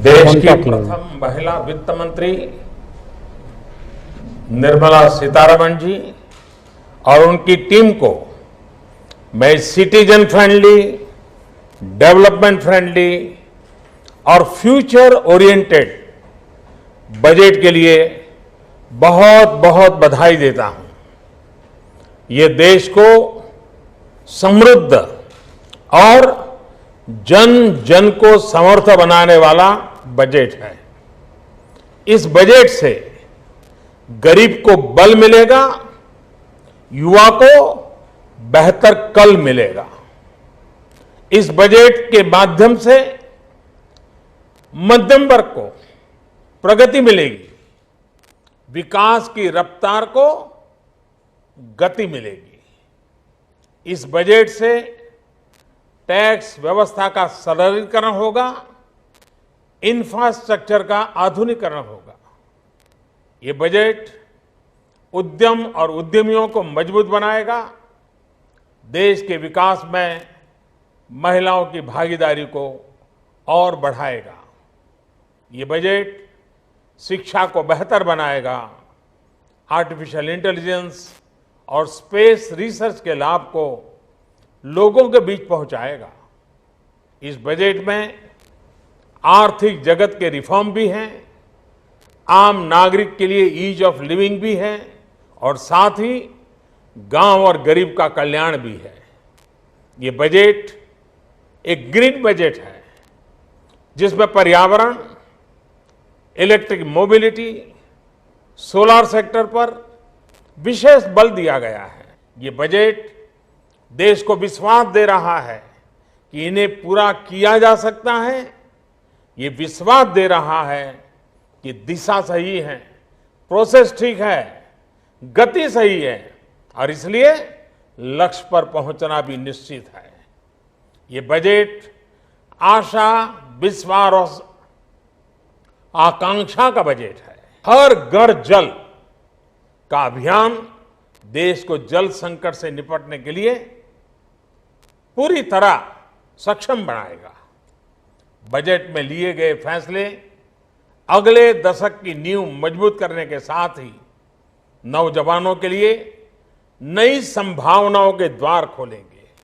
देश की प्रथम महिला वित्त मंत्री निर्मला सीतारमण जी और उनकी टीम को मैं सिटीजन फ्रेंडली, डेवलपमेंट फ्रेंडली और फ्यूचर ओरिएंटेड बजट के लिए बहुत बहुत बधाई देता हूं। ये देश को समृद्ध और जन जन को समर्थ बनाने वाला बजट है। इस बजट से गरीब को बल मिलेगा, युवा को बेहतर कल मिलेगा। इस बजट के माध्यम से मध्यम वर्ग को प्रगति मिलेगी, विकास की रफ्तार को गति मिलेगी। इस बजट से टैक्स व्यवस्था का सरलीकरण होगा, इंफ्रास्ट्रक्चर का आधुनिकीकरण होगा। ये बजट उद्यम और उद्यमियों को मजबूत बनाएगा, देश के विकास में महिलाओं की भागीदारी को और बढ़ाएगा। ये बजट शिक्षा को बेहतर बनाएगा, आर्टिफिशियल इंटेलिजेंस और स्पेस रिसर्च के लाभ को लोगों के बीच पहुंचाएगा। इस बजट में आर्थिक जगत के रिफॉर्म भी हैं, आम नागरिक के लिए ईज ऑफ लिविंग भी है और साथ ही गांव और गरीब का कल्याण भी है। ये बजट एक ग्रीन बजट है जिसमें पर्यावरण, इलेक्ट्रिक मोबिलिटी, सोलर सेक्टर पर विशेष बल दिया गया है। ये बजट देश को विश्वास दे रहा है कि इन्हें पूरा किया जा सकता है। ये विश्वास दे रहा है कि दिशा सही है, प्रोसेस ठीक है, गति सही है और इसलिए लक्ष्य पर पहुंचना भी निश्चित है। ये बजट आशा, विश्वास और आकांक्षा का बजट है। हर घर जल का अभियान देश को जल संकट से निपटने के लिए पूरी तरह सक्षम बनाएगा। बजट में लिए गए फैसले अगले दशक की नींव मजबूत करने के साथ ही नौजवानों के लिए नई संभावनाओं के द्वार खोलेंगे।